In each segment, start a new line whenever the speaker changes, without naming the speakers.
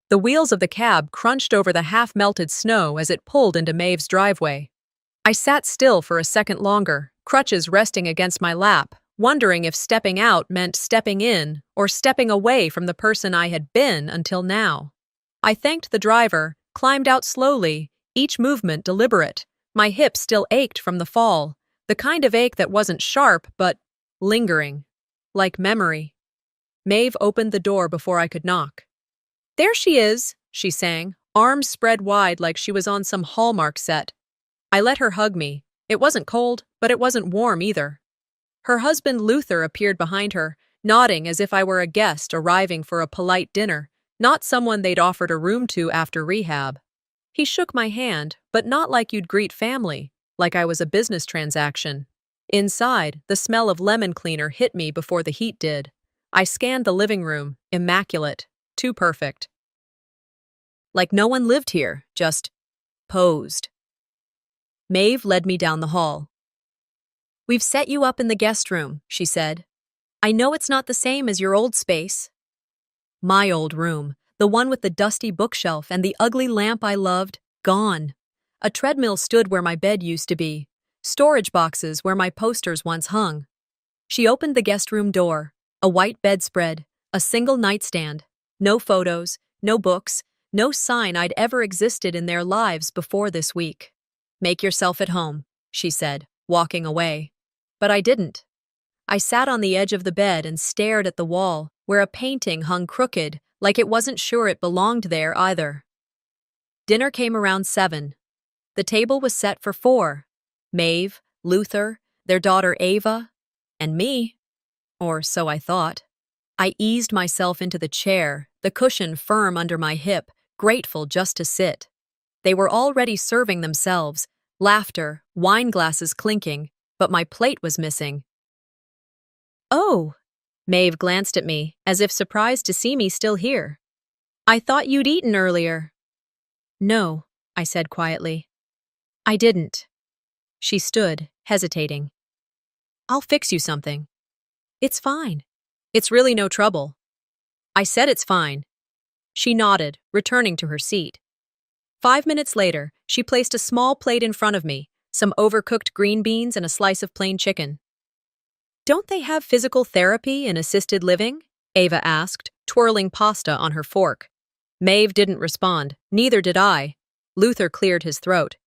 The wheels of the cab crunched over the half-melted snow as it pulled into Maeve's driveway. I sat still for a second longer, crutches resting against my lap, wondering if stepping out meant stepping in or stepping away from the person I had been until now. I thanked the driver, climbed out slowly, each movement deliberate. My hips still ached from the fall, the kind of ache that wasn't sharp but lingering, like memory. Maeve opened the door before I could knock. "There she is," she sang, arms spread wide like she was on some Hallmark set. I let her hug me. It wasn't cold, but it wasn't warm either. Her husband Luther appeared behind her, nodding as if I were a guest arriving for a polite dinner, not someone they'd offered a room to after rehab. He shook my hand, but not like you'd greet family, like I was a business transaction. Inside, the smell of lemon cleaner hit me before the heat did. I scanned the living room, immaculate, too perfect. Like no one lived here, just posed. Maeve led me down the hall. "We've set you up in the guest room," she said. "I know it's not the same as your old space." My old room, the one with the dusty bookshelf and the ugly lamp I loved, gone. A treadmill stood where my bed used to be, storage boxes where my posters once hung. She opened the guest room door, a white bedspread, a single nightstand, no photos, no books, no sign I'd ever existed in their lives before this week. "Make yourself at home," she said, walking away. But I didn't. I sat on the edge of the bed and stared at the wall, where a painting hung crooked, like it wasn't sure it belonged there either. Dinner came around 7. The table was set for 4. Maeve, Luther, their daughter Ava, and me. Or so I thought. I eased myself into the chair, the cushion firm under my hip, grateful just to sit. They were already serving themselves, laughter, wine glasses clinking, but my plate was missing. "Oh," Maeve glanced at me, as if surprised to see me still here. "I thought you'd eaten earlier." "No," I said quietly. "I didn't." She stood, hesitating. "I'll fix you something." "It's fine." "It's really no trouble." I said it's fine. She nodded, returning to her seat. 5 minutes later, she placed a small plate in front of me, some overcooked green beans and a slice of plain chicken. "Don't they have physical therapy in assisted living?" Ava asked, twirling pasta on her fork. Maeve didn't respond, neither did I. Luther cleared his throat.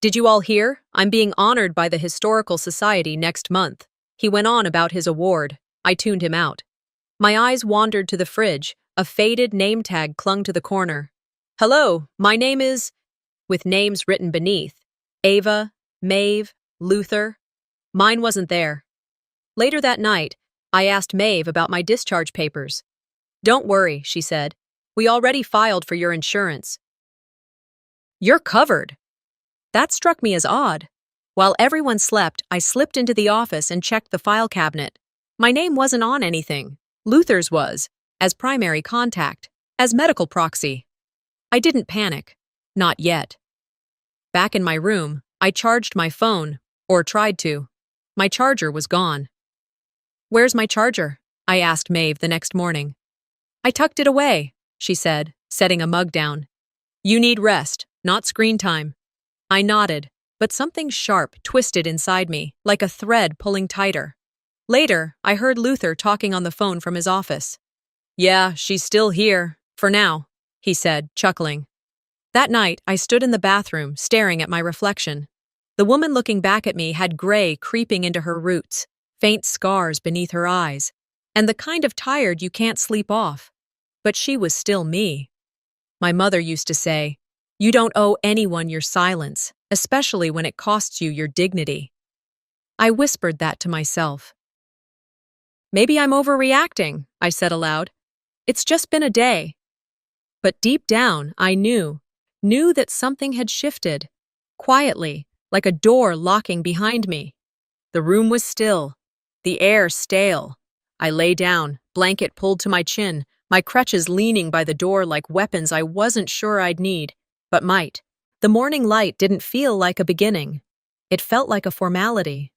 "Did you all hear? I'm being honored by the Historical Society next month." He went on about his award. I tuned him out. My eyes wandered to the fridge. A faded name tag clung to the corner. "Hello, my name is..." with names written beneath. Ava, Maeve, Luther. Mine wasn't there. Later that night, I asked Maeve about my discharge papers. "Don't worry," she said. "We already filed for your insurance." "You're covered." That struck me as odd. While everyone slept, I slipped into the office and checked the file cabinet. My name wasn't on anything. Luther's was, as primary contact, as medical proxy. I didn't panic. Not yet. Back in my room, I charged my phone, or tried to. My charger was gone. "Where's my charger?" I asked Maeve the next morning. "I tucked it away," she said, setting a mug down. "You need rest, not screen time." I nodded, but something sharp twisted inside me, like a thread pulling tighter. Later, I heard Luther talking on the phone from his office. "Yeah, she's still here, for now," he said, chuckling. That night, I stood in the bathroom, staring at my reflection. The woman looking back at me had gray creeping into her roots, faint scars beneath her eyes, and the kind of tired you can't sleep off. But she was still me. My mother used to say, "You don't owe anyone your silence, especially when it costs you your dignity." I whispered that to myself. "Maybe I'm overreacting," I said aloud. "It's just been a day." But deep down, I knew that something had shifted, quietly, like a door locking behind me. The room was still, the air stale. I lay down, blanket pulled to my chin, my crutches leaning by the door like weapons I wasn't sure I'd need, but might. The morning light didn't feel like a beginning. It felt like a formality.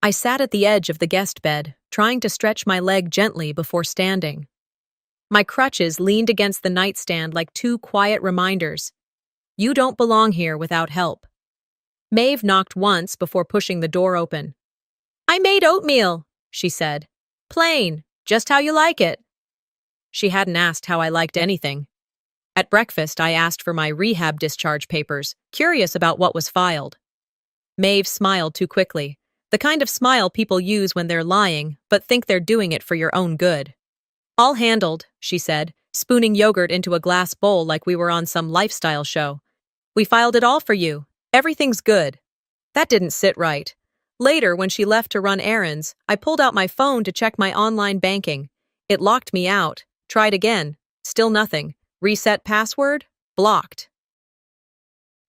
I sat at the edge of the guest bed, trying to stretch my leg gently before standing. My crutches leaned against the nightstand like two quiet reminders. You don't belong here without help. Maeve knocked once before pushing the door open. I made oatmeal, she said. Plain, just how you like it. She hadn't asked how I liked anything. At breakfast, I asked for my rehab discharge papers, curious about what was filed. Maeve smiled too quickly, the kind of smile people use when they're lying, but think they're doing it for your own good. All handled, she said, spooning yogurt into a glass bowl like we were on some lifestyle show. We filed it all for you. Everything's good. That didn't sit right. Later, when she left to run errands, I pulled out my phone to check my online banking. It locked me out. Tried again. Still nothing. Reset password? Blocked.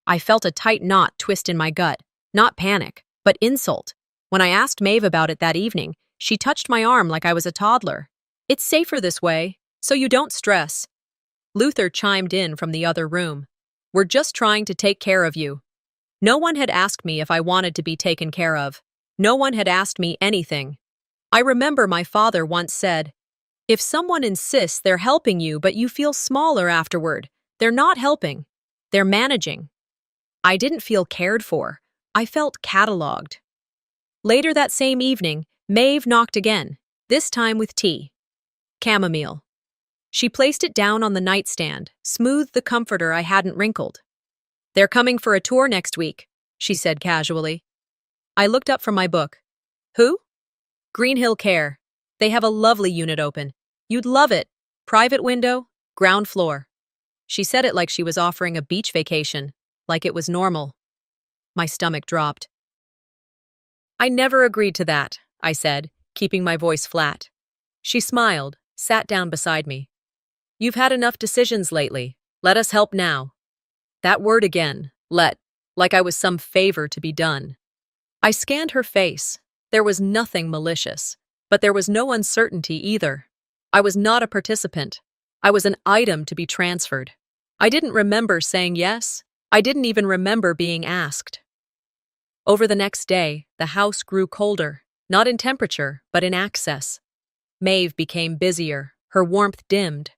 I felt a tight knot twist in my gut. Not panic, but insult. When I asked Maeve about it that evening, she touched my arm like I was a toddler. It's safer this way, so you don't stress. Luther chimed in from the other room. We're just trying to take care of you. No one had asked me if I wanted to be taken care of. No one had asked me anything. I remember my father once said, if someone insists they're helping you but you feel smaller afterward, they're not helping. They're managing. I didn't feel cared for. I felt catalogued. Later that same evening, Maeve knocked again, this time with tea. Chamomile. She placed it down on the nightstand, smoothed the comforter I hadn't wrinkled. They're coming for a tour next week, she said casually. I looked up from my book. Who? Green Hill Care. They have a lovely unit open. You'd love it. Private window, ground floor. She said it like she was offering a beach vacation, like it was normal. My stomach dropped. I never agreed to that, I said, keeping my voice flat. She smiled, sat down beside me. You've had enough decisions lately. Let us help now. That word again, let, like I was some favor to be done. I scanned her face. There was nothing malicious, but there was no uncertainty either. I was not a participant. I was an item to be transferred. I didn't remember saying yes. I didn't even remember being asked. Over the next day, the house grew colder, not in temperature, but in access. Maeve became busier, her warmth dimmed.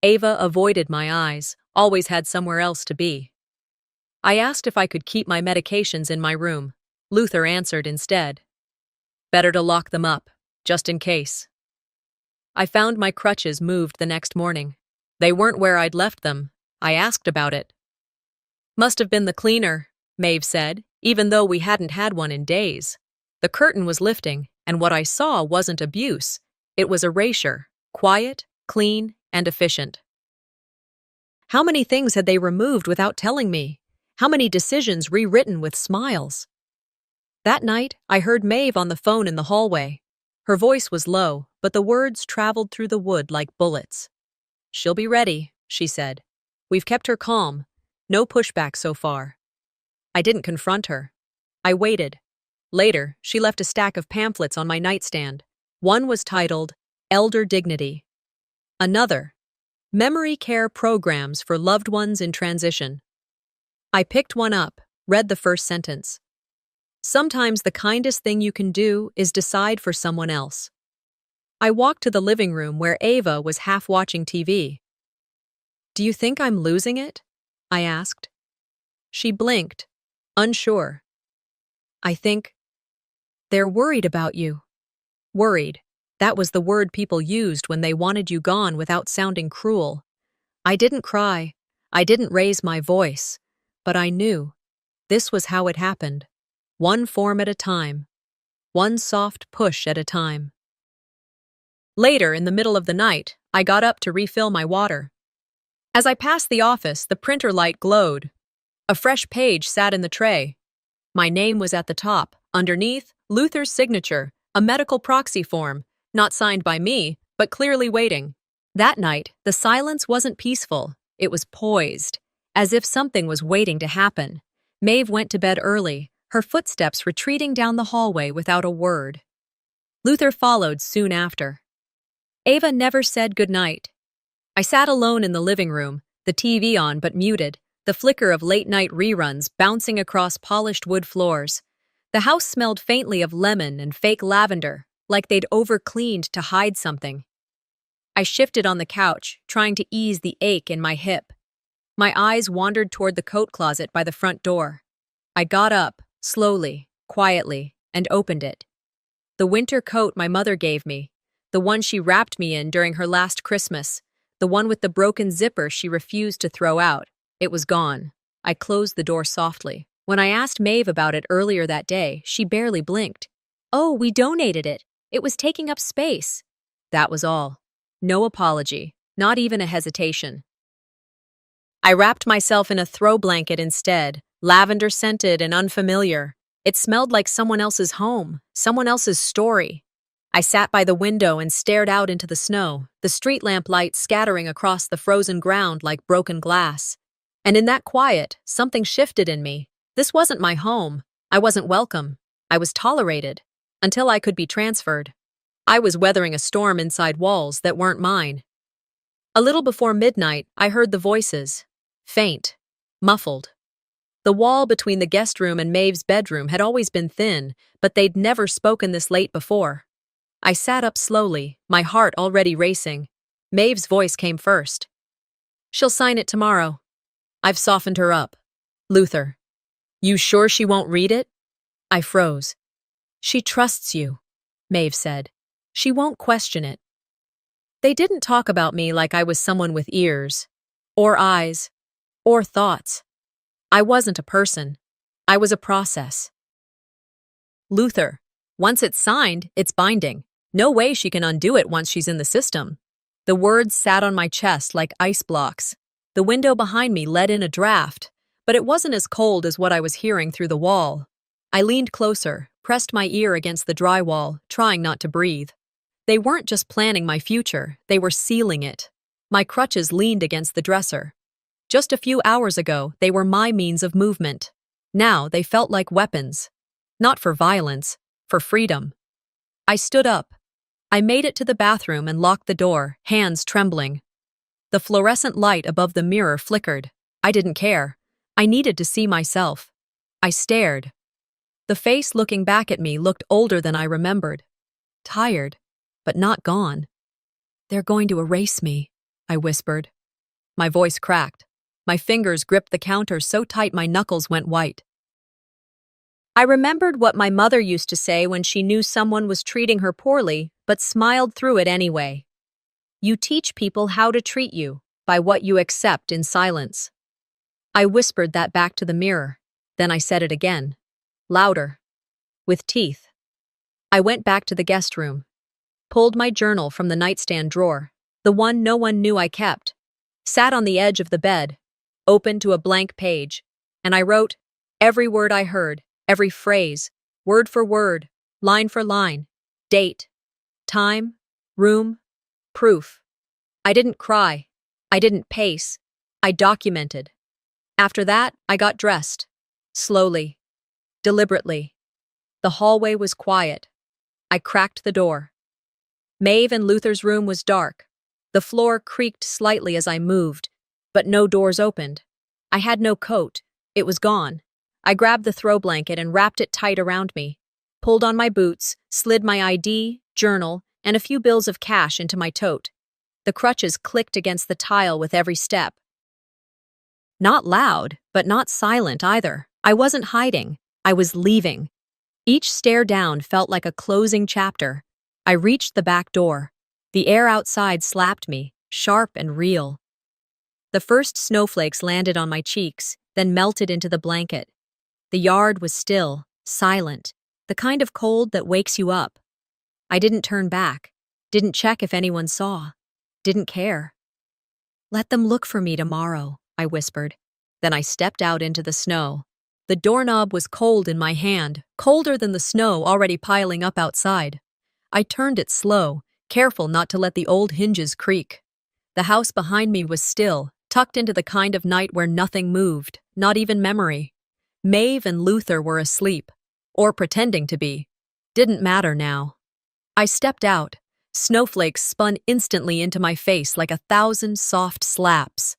Ava avoided my eyes, always had somewhere else to be. I asked if I could keep my medications in my room. Luther answered instead. Better to lock them up, just in case. I found my crutches moved the next morning. They weren't where I'd left them. I asked about it. Must have been the cleaner, Maeve said, even though we hadn't had one in days. The curtain was lifting, and what I saw wasn't abuse. It was erasure, quiet, clean, and efficient. How many things had they removed without telling me? How many decisions rewritten with smiles? That night, I heard Maeve on the phone in the hallway. Her voice was low, but the words traveled through the wood like bullets. She'll be ready, she said. We've kept her calm. No pushback so far. I didn't confront her. I waited. Later, she left a stack of pamphlets on my nightstand. One was titled, Elder Dignity. Another, Memory Care Programs for Loved Ones in Transition. I picked one up, read the first sentence. Sometimes the kindest thing you can do is decide for someone else. I walked to the living room where Ava was half watching TV. Do you think I'm losing it? I asked. She blinked, unsure. I think they're worried about you. Worried. That was the word people used when they wanted you gone without sounding cruel. I didn't cry. I didn't raise my voice. But I knew. This was how it happened. One form at a time. One soft push at a time. Later, in the middle of the night, I got up to refill my water. As I passed the office, the printer light glowed. A fresh page sat in the tray. My name was at the top. Underneath, Luther's signature, a medical proxy form, not signed by me, but clearly waiting. That night, the silence wasn't peaceful. It was poised, as if something was waiting to happen. Maeve went to bed early, her footsteps retreating down the hallway without a word. Luther followed soon after. Ava never said goodnight. I sat alone in the living room, the TV on but muted, the flicker of late-night reruns bouncing across polished wood floors. The house smelled faintly of lemon and fake lavender, like they'd over-cleaned to hide something. I shifted on the couch, trying to ease the ache in my hip. My eyes wandered toward the coat closet by the front door. I got up, slowly, quietly, and opened it. The winter coat my mother gave me, the one she wrapped me in during her last Christmas, the one with the broken zipper she refused to throw out. It was gone. I closed the door softly. When I asked Maeve about it earlier that day, she barely blinked. "Oh, we donated it. It was taking up space." That was all. No apology, not even a hesitation. I wrapped myself in a throw blanket instead, lavender-scented and unfamiliar. It smelled like someone else's home, someone else's story. I sat by the window and stared out into the snow, the street lamp light scattering across the frozen ground like broken glass. And in that quiet, something shifted in me. This wasn't my home. I wasn't welcome. I was tolerated. Until I could be transferred. I was weathering a storm inside walls that weren't mine. A little before midnight, I heard the voices. Faint. Muffled. The wall between the guest room and Maeve's bedroom had always been thin, but they'd never spoken this late before. I sat up slowly, my heart already racing. Maeve's voice came first. "She'll sign it tomorrow. I've softened her up." "Luther. You sure she won't read it?" I froze. "She trusts you," Maeve said. "She won't question it." They didn't talk about me like I was someone with ears, or eyes, or thoughts. I wasn't a person. I was a process. "Luther. Once it's signed, it's binding. No way she can undo it once she's in the system." The words sat on my chest like ice blocks. The window behind me let in a draft, but it wasn't as cold as what I was hearing through the wall. I leaned closer, pressed my ear against the drywall, trying not to breathe. They weren't just planning my future, they were sealing it. My crutches leaned against the dresser. Just a few hours ago, they were my means of movement. Now they felt like weapons. Not for violence, for freedom. I stood up. I made it to the bathroom and locked the door, hands trembling. The fluorescent light above the mirror flickered. I didn't care. I needed to see myself. I stared. The face looking back at me looked older than I remembered. Tired, but not gone. "They're going to erase me," I whispered. My voice cracked. My fingers gripped the counter so tight my knuckles went white. I remembered what my mother used to say when she knew someone was treating her poorly, but smiled through it anyway. "You teach people how to treat you, by what you accept in silence." I whispered that back to the mirror. Then I said it again. Louder. With teeth. I went back to the guest room. Pulled my journal from the nightstand drawer, the one no one knew I kept. Sat on the edge of the bed, open to a blank page, and I wrote every word I heard, every phrase, word for word, line for line, date, time, room, proof. I didn't cry. I didn't pace. I documented. After that, I got dressed. Slowly. Deliberately. The hallway was quiet. I cracked the door. Maeve and Luther's room was dark. The floor creaked slightly as I moved, but no doors opened. I had no coat. It was gone. I grabbed the throw blanket and wrapped it tight around me, pulled on my boots, slid my ID, journal, and a few bills of cash into my tote. The crutches clicked against the tile with every step. Not loud, but not silent either. I wasn't hiding. I was leaving. Each stare down felt like a closing chapter. I reached the back door. The air outside slapped me, sharp and real. The first snowflakes landed on my cheeks, then melted into the blanket. The yard was still, silent, the kind of cold that wakes you up. I didn't turn back, didn't check if anyone saw, didn't care. "Let them look for me tomorrow," I whispered. Then I stepped out into the snow. The doorknob was cold in my hand, colder than the snow already piling up outside. I turned it slow, careful not to let the old hinges creak. The house behind me was still, tucked into the kind of night where nothing moved, not even memory. Maeve and Luther were asleep, or pretending to be. Didn't matter now. I stepped out. Snowflakes spun instantly into my face like 1,000 soft slaps.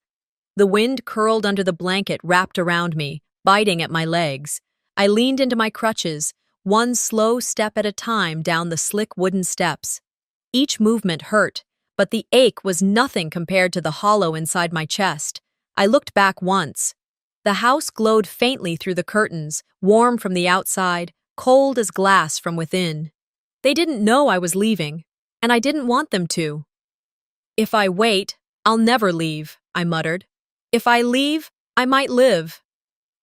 The wind curled under the blanket wrapped around me, biting at my legs. I leaned into my crutches, one slow step at a time down the slick wooden steps. Each movement hurt, but the ache was nothing compared to the hollow inside my chest. I looked back once. The house glowed faintly through the curtains, warm from the outside, cold as glass from within. They didn't know I was leaving, and I didn't want them to. If I wait, I'll never leave, I muttered. If I leave, I might live.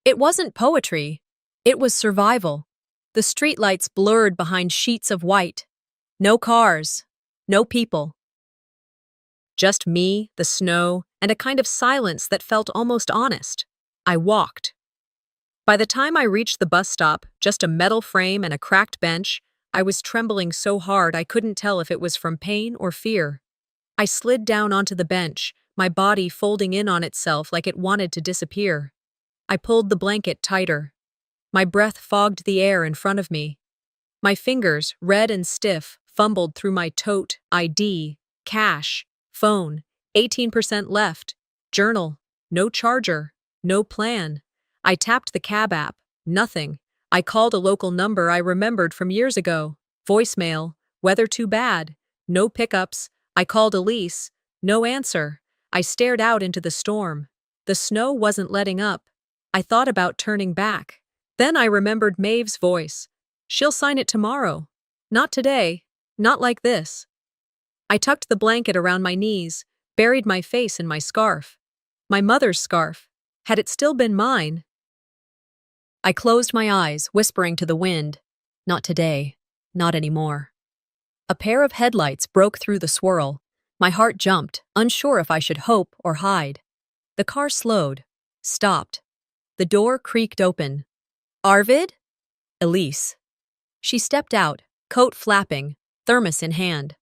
It wasn't poetry. It was survival. The streetlights blurred behind sheets of white. No cars. No people. Just me, the snow, and a kind of silence that felt almost honest. I walked. By the time I reached the bus stop, just a metal frame and a cracked bench, I was trembling so hard I couldn't tell if it was from pain or fear. I slid down onto the bench, my body folding in on itself like it wanted to disappear. I pulled the blanket tighter. My breath fogged the air in front of me. My fingers, red and stiff, fumbled through my tote, ID, cash, phone, 18% left, journal, no charger, no plan. I tapped the cab app, nothing. I called a local number I remembered from years ago. Voicemail, weather too bad, no pickups. I called Elise, no answer. I stared out into the storm. The snow wasn't letting up. I thought about turning back. Then I remembered Maeve's voice. She'll sign it tomorrow. Not today. Not like this. I tucked the blanket around my knees, buried my face in my scarf. My mother's scarf. Had it still been mine? I closed my eyes, whispering to the wind. Not today. Not anymore. A pair of headlights broke through the swirl. My heart jumped, unsure if I should hope or hide. The car slowed. Stopped. The door creaked open. Arvid? Elise. She stepped out, coat flapping, thermos in hand.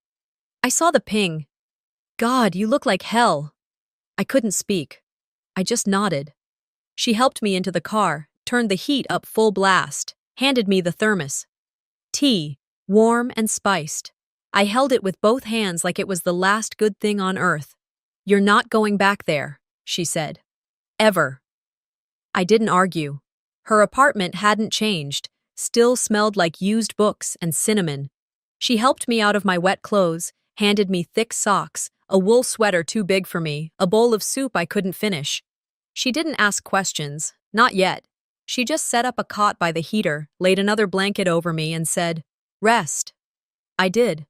I saw the ping. God, you look like hell. I couldn't speak. I just nodded. She helped me into the car, turned the heat up full blast, handed me the thermos. Tea, warm and spiced. I held it with both hands like it was the last good thing on earth. You're not going back there, she said. Ever. I didn't argue. Her apartment hadn't changed, still smelled like used books and cinnamon. She helped me out of my wet clothes, handed me thick socks, a wool sweater too big for me, a bowl of soup I couldn't finish. She didn't ask questions, not yet. She just set up a cot by the heater, laid another blanket over me, and said, rest. I did.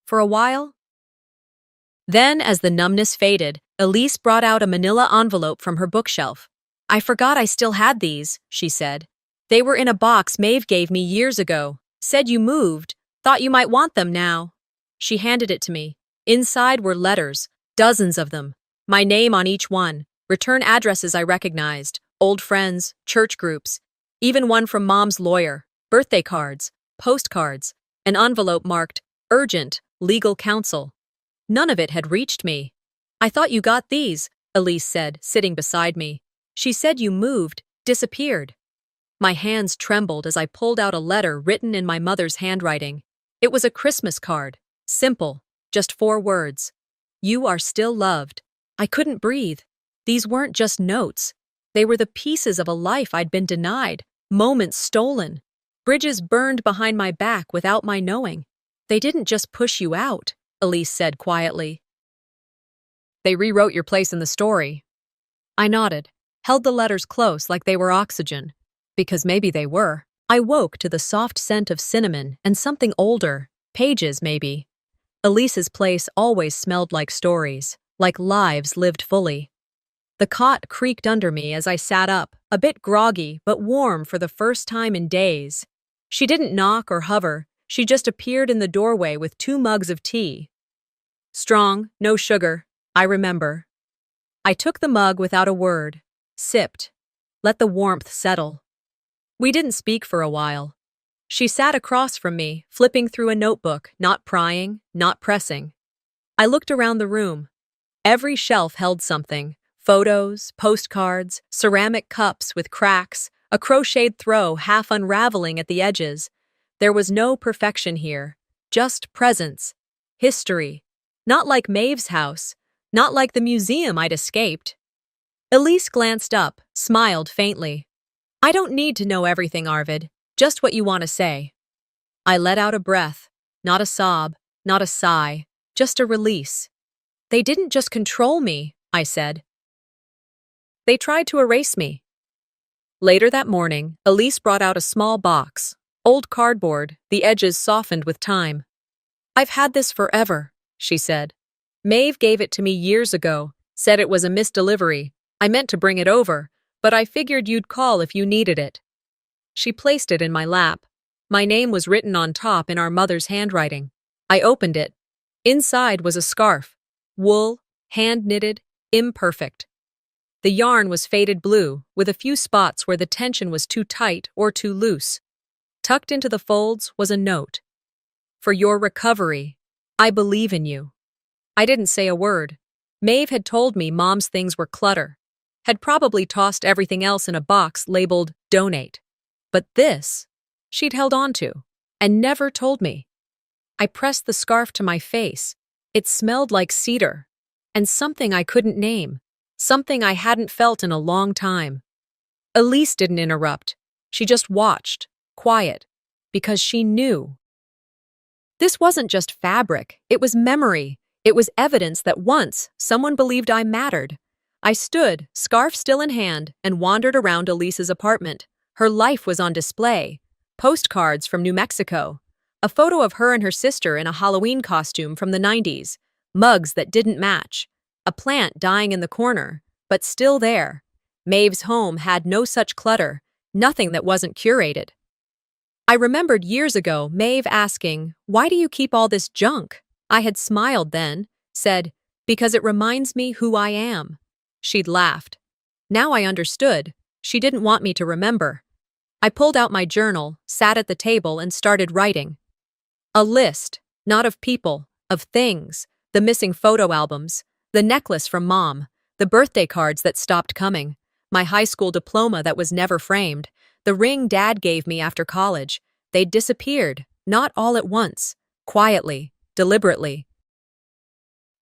For a while. Then, as the numbness faded, Elise brought out a manila envelope from her bookshelf. I forgot I still had these, she said. They were in a box Maeve gave me years ago. Said you moved. Thought you might want them now. She handed it to me. Inside were letters, dozens of them. My name on each one. Return addresses I recognized. Old friends, church groups. Even one from Mom's lawyer. Birthday cards, postcards. An envelope marked, urgent, legal counsel. None of it had reached me. I thought you got these, Elise said, sitting beside me. She said you moved, disappeared. My hands trembled as I pulled out a letter written in my mother's handwriting. It was a Christmas card. Simple, just 4 words. You are still loved. I couldn't breathe. These weren't just notes. They were the pieces of a life I'd been denied, moments stolen. Bridges burned behind my back without my knowing. They didn't just push you out, Elise said quietly. They rewrote your place in the story. I nodded, held the letters close like they were oxygen. Because maybe they were. I woke to the soft scent of cinnamon and something older, pages maybe. Elise's place always smelled like stories, like lives lived fully. The cot creaked under me as I sat up, a bit groggy but warm for the first time in days. She didn't knock or hover, she just appeared in the doorway with 2 mugs of tea. Strong, no sugar, I remember. I took the mug without a word, sipped, let the warmth settle. We didn't speak for a while. She sat across from me, flipping through a notebook, not prying, not pressing. I looked around the room. Every shelf held something. Photos, postcards, ceramic cups with cracks, a crocheted throw half unraveling at the edges. There was no perfection here, just presence, history. Not like Maeve's house, not like the museum I'd escaped. Elise glanced up, smiled faintly. I don't need to know everything, Arvid, just what you want to say. I let out a breath, not a sob, not a sigh, just a release. They didn't just control me, I said. They tried to erase me. Later that morning, Elise brought out a small box. Old cardboard, the edges softened with time. I've had this forever, she said. Maeve gave it to me years ago, said it was a misdelivery. I meant to bring it over, but I figured you'd call if you needed it. She placed it in my lap. My name was written on top in our mother's handwriting. I opened it. Inside was a scarf. Wool, hand-knitted, imperfect. The yarn was faded blue, with a few spots where the tension was too tight or too loose. Tucked into the folds was a note. For your recovery, I believe in you. I didn't say a word. Maeve had told me Mom's things were clutter, had probably tossed everything else in a box labeled donate. But this, she'd held on to, and never told me. I pressed the scarf to my face. It smelled like cedar, and something I couldn't name, something I hadn't felt in a long time. Elise didn't interrupt. She just watched, quiet, because she knew. This wasn't just fabric, it was memory. It was evidence that once someone believed I mattered. I stood, scarf still in hand, and wandered around Elise's apartment. Her life was on display. Postcards from New Mexico. A photo of her and her sister in a Halloween costume from the 90s. Mugs that didn't match. A plant dying in the corner, but still there. Maeve's home had no such clutter, nothing that wasn't curated. I remembered years ago Maeve asking, "Why do you keep all this junk?" I had smiled then, said, "Because it reminds me who I am." She'd laughed. Now I understood. She didn't want me to remember. I pulled out my journal, sat at the table, and started writing. A list, not of people, of things, the missing photo albums, the necklace from Mom, the birthday cards that stopped coming, my high school diploma that was never framed, the ring Dad gave me after college. They'd disappeared, not all at once, quietly, deliberately.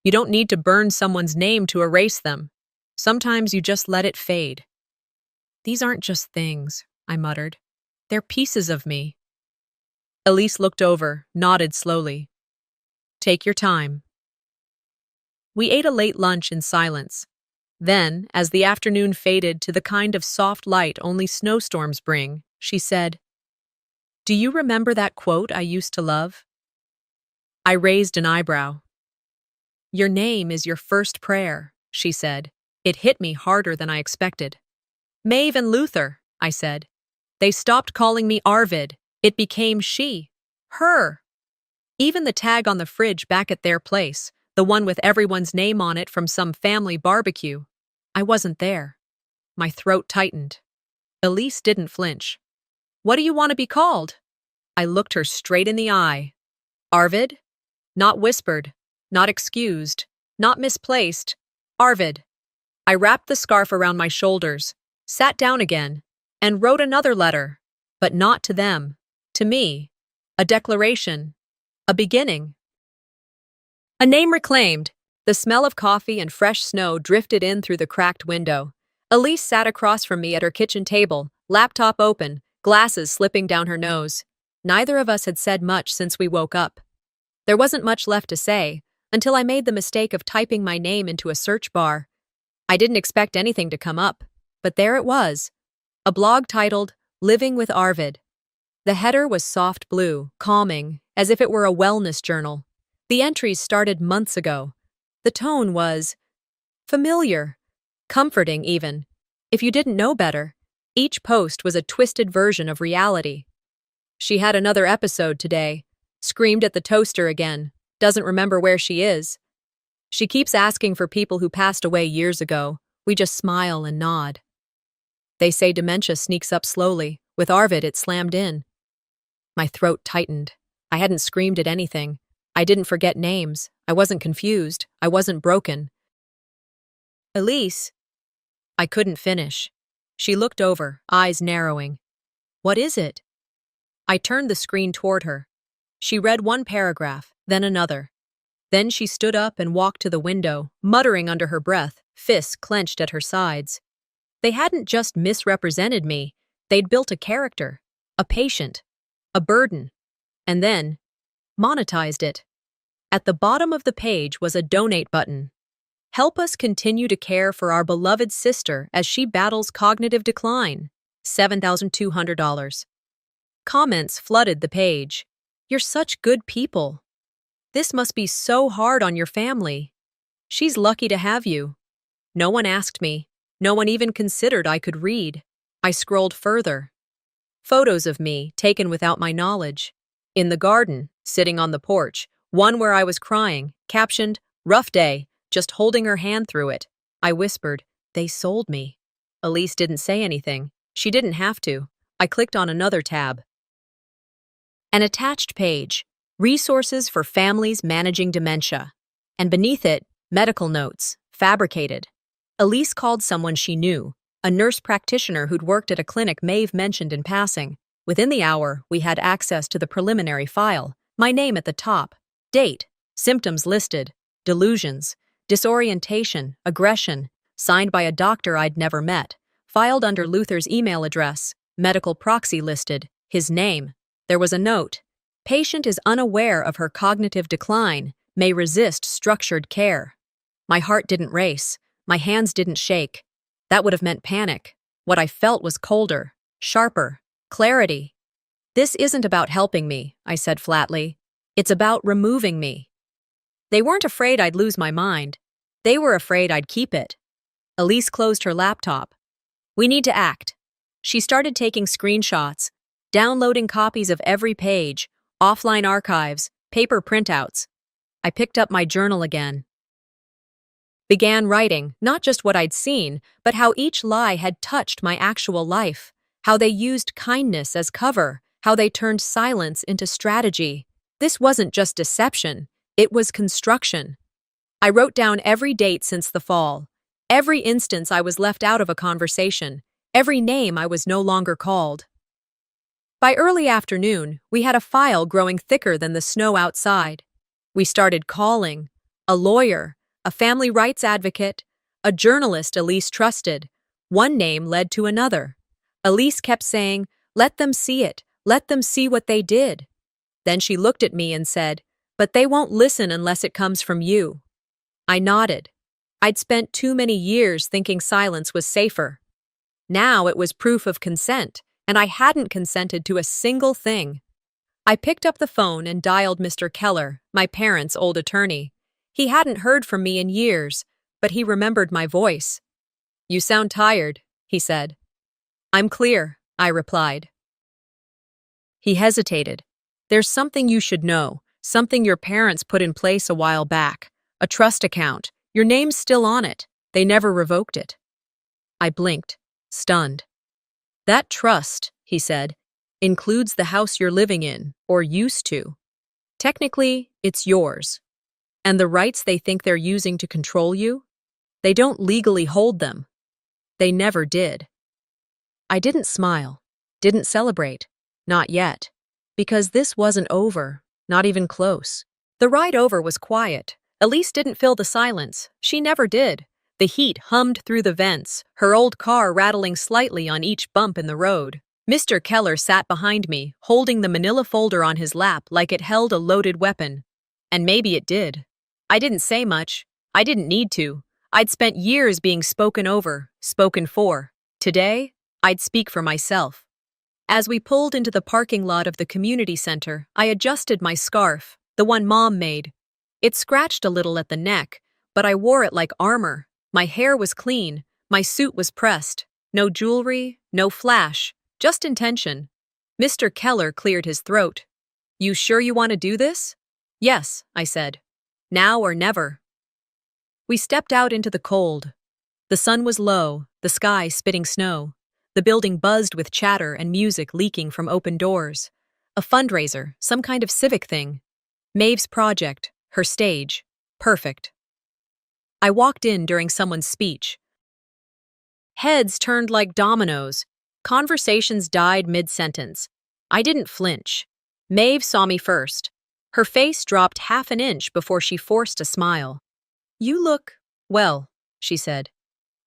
You don't need to burn someone's name to erase them. Sometimes you just let it fade. These aren't just things, I muttered. They're pieces of me. Elise looked over, nodded slowly. Take your time. We ate a late lunch in silence. Then, as the afternoon faded to the kind of soft light only snowstorms bring, she said, "Do you remember that quote I used to love?" I raised an eyebrow. "Your name is your first prayer," she said. It hit me harder than I expected. "Maeve and Luther," I said. "They stopped calling me Arvid. It became she. Her." Even the tag on the fridge back at their place, the one with everyone's name on it from some family barbecue. I wasn't there. My throat tightened. Elise didn't flinch. "What do you want to be called?" I looked her straight in the eye. "Arvid?" Not whispered, not excused, not misplaced. Arvid. I wrapped the scarf around my shoulders, sat down again, and wrote another letter, but not to them, to me. A declaration. A beginning. A name reclaimed. The smell of coffee and fresh snow drifted in through the cracked window. Elise sat across from me at her kitchen table, laptop open, glasses slipping down her nose. Neither of us had said much since we woke up. There wasn't much left to say, until I made the mistake of typing my name into a search bar. I didn't expect anything to come up, but there it was. A blog titled, "Living with Arvid." The header was soft blue, calming, as if it were a wellness journal. The entries started months ago. The tone was familiar, comforting even. If you didn't know better, each post was a twisted version of reality. She had another episode today, screamed at the toaster again, doesn't remember where she is. She keeps asking for people who passed away years ago. We just smile and nod. They say dementia sneaks up slowly. With Arvid, it slammed in. My throat tightened. I hadn't screamed at anything. I didn't forget names. I wasn't confused. I wasn't broken. "Elise." I couldn't finish. She looked over, eyes narrowing. "What is it?" I turned the screen toward her. She read one paragraph, then another. Then she stood up and walked to the window, muttering under her breath, fists clenched at her sides. They hadn't just misrepresented me. They'd built a character, a patient, a burden, and then monetized it. At the bottom of the page was a donate button, Help us continue to care for our beloved sister as she battles cognitive decline. $7,200. Comments flooded the page. You're such good people. This must be so hard on your family. She's lucky to have you. No one asked me. No one even considered I could read. I scrolled further. Photos of me, taken without my knowledge. In the garden, sitting on the porch, one where I was crying, captioned, "Rough day," just holding her hand through it. I whispered, "They sold me." Elise didn't say anything. She didn't have to. I clicked on another tab. An attached page, Resources for Families Managing Dementia. And beneath it, medical notes, fabricated. Elise called someone she knew, a nurse practitioner who'd worked at a clinic Maeve mentioned in passing. Within the hour, we had access to the preliminary file, my name at the top, date, symptoms listed, delusions, disorientation, aggression, signed by a doctor I'd never met, filed under Luther's email address, medical proxy listed, his name. There was a note. Patient is unaware of her cognitive decline, may resist structured care. My heart didn't race. My hands didn't shake. That would have meant panic. What I felt was colder, sharper, clarity. This isn't about helping me, I said flatly. It's about removing me. They weren't afraid I'd lose my mind. They were afraid I'd keep it. Elise closed her laptop. We need to act. She started taking screenshots, downloading copies of every page, offline archives, paper printouts. I picked up my journal again. Began writing, not just what I'd seen, but how each lie had touched my actual life, how they used kindness as cover, how they turned silence into strategy. This wasn't just deception, it was construction. I wrote down every date since the fall, every instance I was left out of a conversation, every name I was no longer called. By early afternoon, we had a file growing thicker than the snow outside. We started calling, a lawyer, a family rights advocate, a journalist Elise trusted. One name led to another. Elise kept saying, "Let them see it. Let them see what they did." Then she looked at me and said, "But they won't listen unless it comes from you." I nodded. I'd spent too many years thinking silence was safer. Now it was proof of consent, and I hadn't consented to a single thing. I picked up the phone and dialed Mr. Keller, my parents' old attorney. He hadn't heard from me in years, but he remembered my voice. "You sound tired," he said. "I'm clear," I replied. He hesitated. "There's something you should know, something your parents put in place a while back. A trust account. Your name's still on it. They never revoked it." I blinked, stunned. "That trust," he said, "includes the house you're living in, or used to. Technically, it's yours. And the rights they think they're using to control you? They don't legally hold them. They never did." I didn't smile, didn't celebrate, not yet, because this wasn't over, not even close. The ride over was quiet. Elise didn't fill the silence. She never did. The heat hummed through the vents, her old car rattling slightly on each bump in the road. Mr. Keller sat behind me, holding the manila folder on his lap like it held a loaded weapon. And maybe it did. I didn't say much. I didn't need to. I'd spent years being spoken over, spoken for. Today, I'd speak for myself. As we pulled into the parking lot of the community center, I adjusted my scarf, the one Mom made. It scratched a little at the neck, but I wore it like armor. My hair was clean, my suit was pressed. No jewelry, no flash, just intention. Mr. Keller cleared his throat. "You sure you want to do this?" "Yes," I said. "Now or never." We stepped out into the cold. The sun was low, the sky spitting snow. The building buzzed with chatter and music leaking from open doors. A fundraiser, some kind of civic thing. Maeve's project, her stage. Perfect. I walked in during someone's speech. Heads turned like dominoes. Conversations died mid-sentence. I didn't flinch. Maeve saw me first. Her face dropped half an inch before she forced a smile. "You look, well," she said.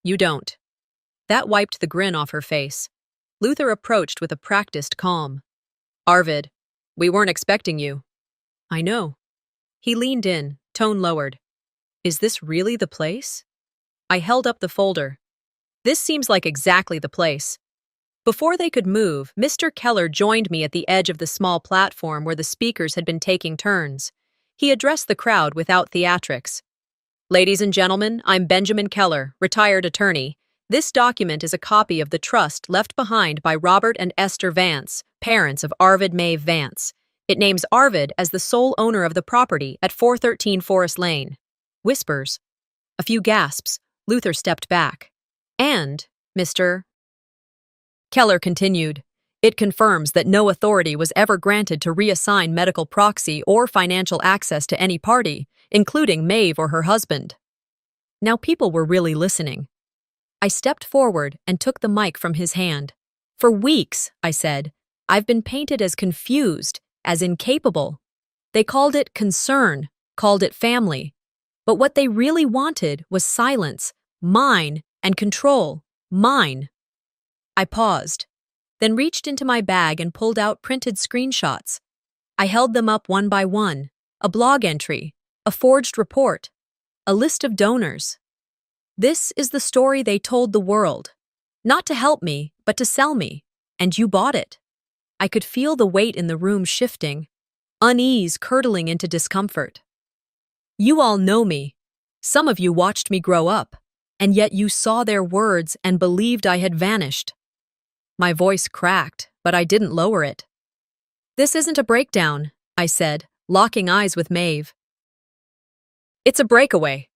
"You don't." That wiped the grin off her face. Luther approached with a practiced calm. "Arvid, we weren't expecting you." "I know." He leaned in, tone lowered. Is this really the place? I held up the folder. This seems like exactly the place. Before they could move, Mr. Keller joined me at the edge of the small platform where the speakers had been taking turns. He addressed the crowd without theatrics. Ladies and gentlemen, I'm Benjamin Keller, retired attorney. This document is a copy of the trust left behind by Robert and Esther Vance, parents of Arvid Maeve Vance. It names Arvid as the sole owner of the property at 413 Forest Lane. Whispers. A few gasps. Luther stepped back. And, Mr. Keller continued, it confirms that no authority was ever granted to reassign medical proxy or financial access to any party, including Maeve or her husband. Now people were really listening. I stepped forward and took the mic from his hand. For weeks, I said, I've been painted as confused, as incapable. They called it concern, called it family. But what they really wanted was silence, mine, and control, mine. I paused, then reached into my bag and pulled out printed screenshots. I held them up one by one, a blog entry, a forged report, a list of donors. This is the story they told the world, not to help me, but to sell me, and you bought it. I could feel the weight in the room shifting, unease curdling into discomfort. You all know me. Some of you watched me grow up, and yet you saw their words and believed I had vanished. My voice cracked, but I didn't lower it. This isn't a breakdown, I said, locking eyes with Maeve. It's a breakaway.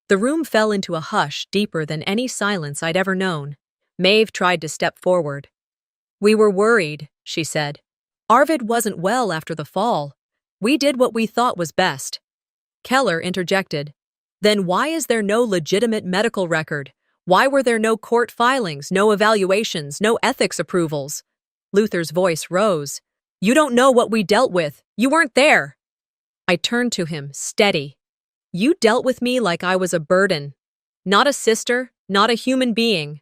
The room fell into a hush deeper than any silence I'd ever known. Maeve tried to step forward. We were worried, she said. Arvid wasn't well after the fall. We did what we thought was best. Keller interjected. Then why is there no legitimate medical record? Why were there no court filings, no evaluations, no ethics approvals? Luther's voice rose. You don't know what we dealt with. You weren't there. I turned to him, steady. You dealt with me like I was a burden. Not a sister, not a human being.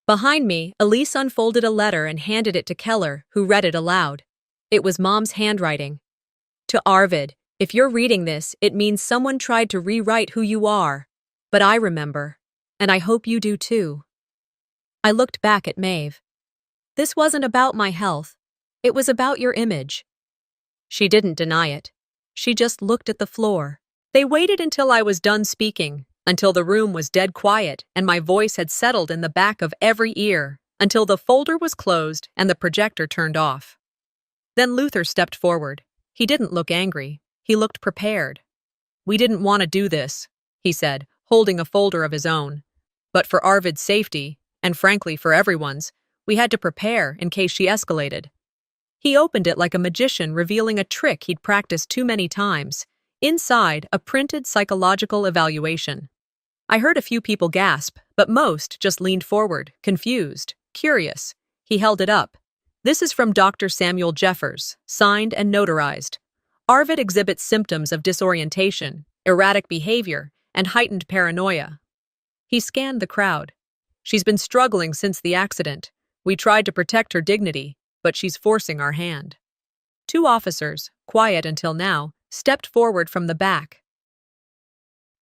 Behind me, Elise unfolded a letter and handed it to Keller, who read it aloud. It was Mom's handwriting. To Arvid, if you're reading this, it means someone tried to rewrite who you are. But I remember. And I hope you do too. I looked back at Maeve. This wasn't about my health. It was about your image. She didn't deny it. She just looked at the floor. They waited until I was done speaking, until the room was dead quiet and my voice had settled in the back of every ear, until the folder was closed and the projector turned off. Then Luther stepped forward. He didn't look angry. He looked prepared. We didn't want to do this, he said, holding a folder of his own. But for Arvid's safety, and frankly for everyone's, we had to prepare in case she escalated. He opened it like a magician revealing a trick he'd practiced too many times. Inside, a printed psychological evaluation. I heard a few people gasp, but most just leaned forward, confused, curious. He held it up. This is from Dr. Samuel Jeffers, signed and notarized. Arvid exhibits symptoms of disorientation, erratic behavior, and heightened paranoia. He scanned the crowd. She's been struggling since the accident. We tried to protect her dignity, but she's forcing our hand. Two officers, quiet until now, stepped forward from the back.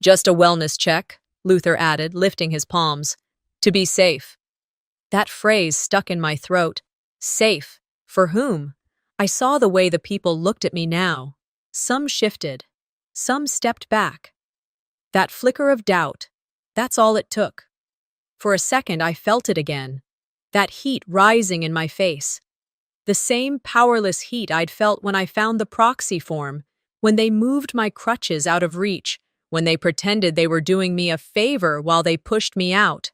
Just a wellness check, Luther added, lifting his palms. To be safe. That phrase stuck in my throat. Safe. For whom? I saw the way the people looked at me now. Some shifted. Some stepped back. That flicker of doubt. That's all it took. For a second, I felt it again. That heat rising in my face. The same powerless heat I'd felt when I found the proxy form, when they moved my crutches out of reach, when they pretended they were doing me a favor while they pushed me out.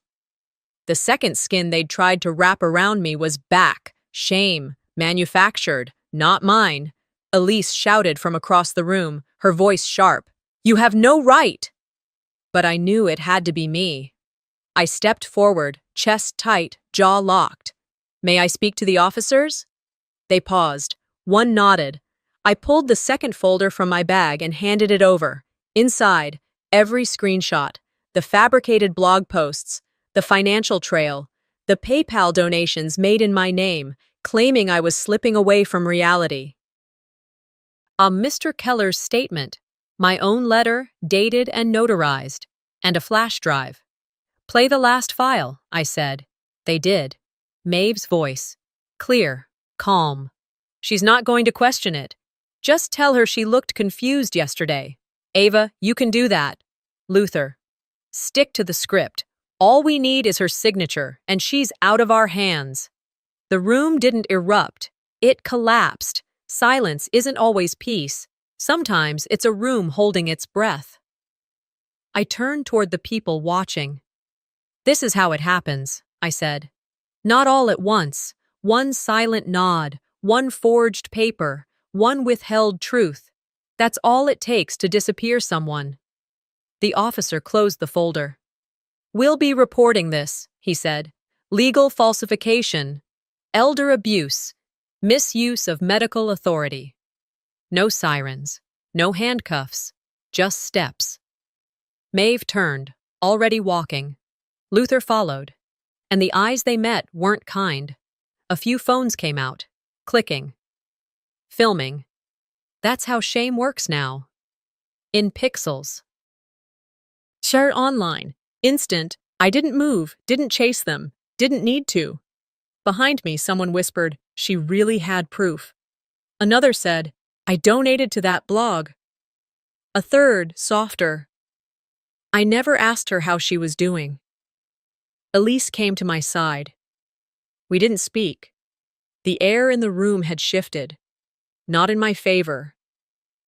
The second skin they'd tried to wrap around me was back, shame, manufactured, not mine. Elise shouted from across the room, her voice sharp. You have no right! But I knew it had to be me. I stepped forward, chest tight, jaw locked. May I speak to the officers? They paused. One nodded. I pulled the second folder from my bag and handed it over. Inside, every screenshot, the fabricated blog posts, the financial trail, the PayPal donations made in my name, claiming I was slipping away from reality. Mr. Keller's statement, My own letter, dated and notarized, and a flash drive. Play the last file, I said. They did. Maeve's voice. Clear, calm. She's not going to question it. Just tell her she looked confused yesterday. Ava, you can do that. Luther. Stick to the script. All we need is her signature, and she's out of our hands. The room didn't erupt. It collapsed. Silence isn't always peace. Sometimes it's a room holding its breath. I turned toward the people watching. This is how it happens, I said. Not all at once. One silent nod, one forged paper, one withheld truth. That's all it takes to disappear someone. The officer closed the folder. We'll be reporting this, he said. Legal falsification, elder abuse, misuse of medical authority. No sirens, no handcuffs, just steps. Maeve turned, already walking. Luther followed, and the eyes they met weren't kind. A few phones came out, clicking. Filming. That's how shame works now. In pixels. Shared online. Instant. I didn't move, didn't chase them, didn't need to. Behind me, someone whispered, she really had proof. Another said, I donated to that blog. A third, softer. I never asked her how she was doing. Elise came to my side. We didn't speak. The air in the room had shifted. Not in my favor.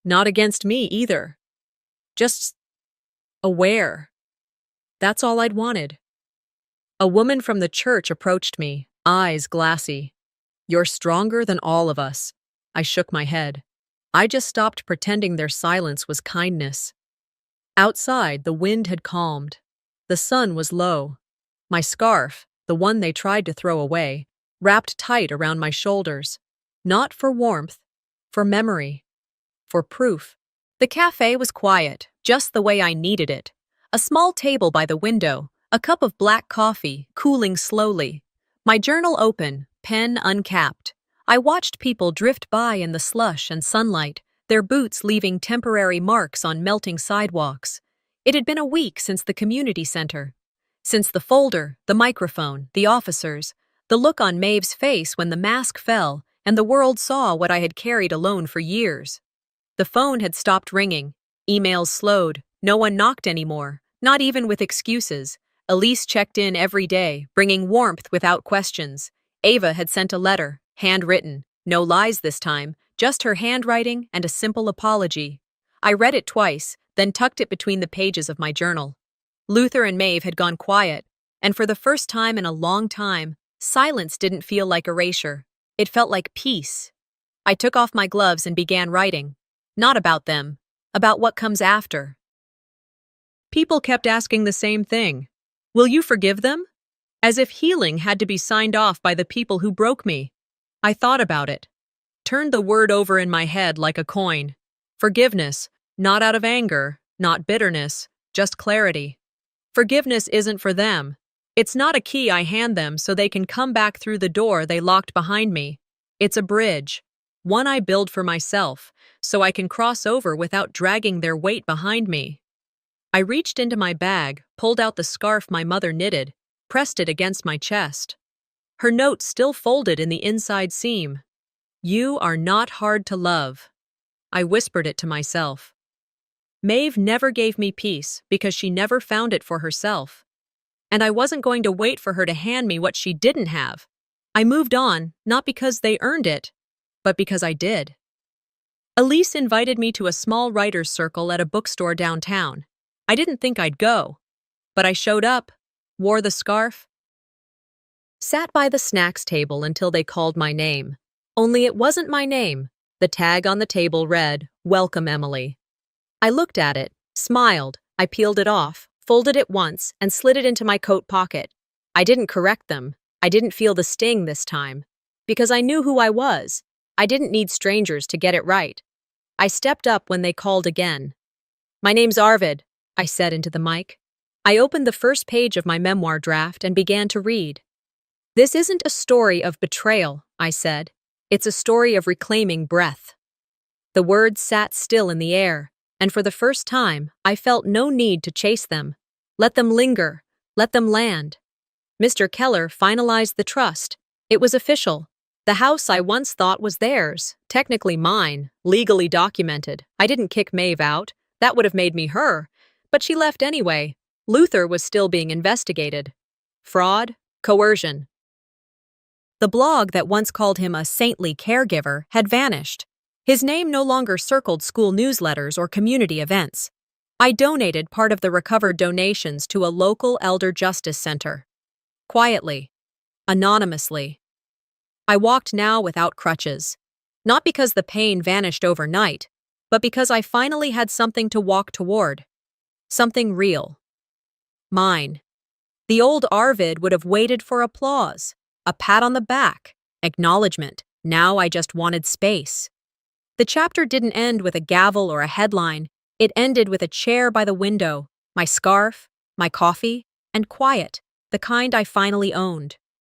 Not against me either. Just aware. That's all I'd wanted. A woman from the church approached me, eyes glassy. You're stronger than all of us. I shook my head. I just stopped pretending their silence was kindness. Outside, the wind had calmed. The sun was low. My scarf, the one they tried to throw away, wrapped tight around my shoulders. Not for warmth, for memory, for proof. The cafe was quiet, just the way I needed it. A small table by the window, a cup of black coffee, cooling slowly. My journal open, pen uncapped. I watched people drift by in the slush and sunlight, their boots leaving temporary marks on melting sidewalks. It had been a week since the community center. Since the folder, the microphone, the officers, the look on Maeve's face when the mask fell, and the world saw what I had carried alone for years. The phone had stopped ringing. Emails slowed. No one knocked anymore, not even with excuses. Elise checked in every day, bringing warmth without questions. Ava had sent a letter, handwritten. No lies this time, just her handwriting and a simple apology. I read it twice, then tucked it between the pages of my journal. Luther and Maeve had gone quiet, and for the first time in a long time, silence didn't feel like erasure. It felt like peace. I took off my gloves and began writing. Not about them, about what comes after. People kept asking the same thing. Will you forgive them? As if healing had to be signed off by the people who broke me. I thought about it. Turned the word over in my head like a coin. Forgiveness, not out of anger, not bitterness, just clarity. Forgiveness isn't for them. It's not a key I hand them so they can come back through the door they locked behind me. It's a bridge. One I build for myself, so I can cross over without dragging their weight behind me. I reached into my bag, pulled out the scarf my mother knitted, pressed it against my chest. Her note still folded in the inside seam. You are not hard to love. I whispered it to myself. Maeve never gave me peace because she never found it for herself. And I wasn't going to wait for her to hand me what she didn't have. I moved on, not because they earned it, but because I did. Elise invited me to a small writer's circle at a bookstore downtown. I didn't think I'd go, but I showed up, wore the scarf, sat by the snacks table until they called my name. Only it wasn't my name. The tag on the table read, Welcome, Emily. I looked at it, smiled, I peeled it off, folded it once, and slid it into my coat pocket. I didn't correct them. I didn't feel the sting this time. Because I knew who I was. I didn't need strangers to get it right. I stepped up when they called again. My name's Arvid, I said into the mic. I opened the first page of my memoir draft and began to read. This isn't a story of betrayal, I said. It's a story of reclaiming breath. The words sat still in the air. and for the first time, I felt no need to chase them. Let them linger, let them land. Mr. Keller finalized the trust. It was official. The house I once thought was theirs, technically mine, legally documented. I didn't kick Maeve out. That would have made me her. But she left anyway. Luther was still being investigated. Fraud, coercion. The blog that once called him a saintly caregiver had vanished. His name no longer circled school newsletters or community events. I donated part of the recovered donations to a local elder justice center. Quietly, anonymously. I walked now without crutches. Not because the pain vanished overnight, but because I finally had something to walk toward. Something real. Mine. The old Arvid would have waited for applause, a pat on the back, acknowledgement. Now I just wanted space. The chapter didn't end with a gavel or a headline. It ended with a chair by the window, my scarf, my coffee, and quiet, the kind I finally owned.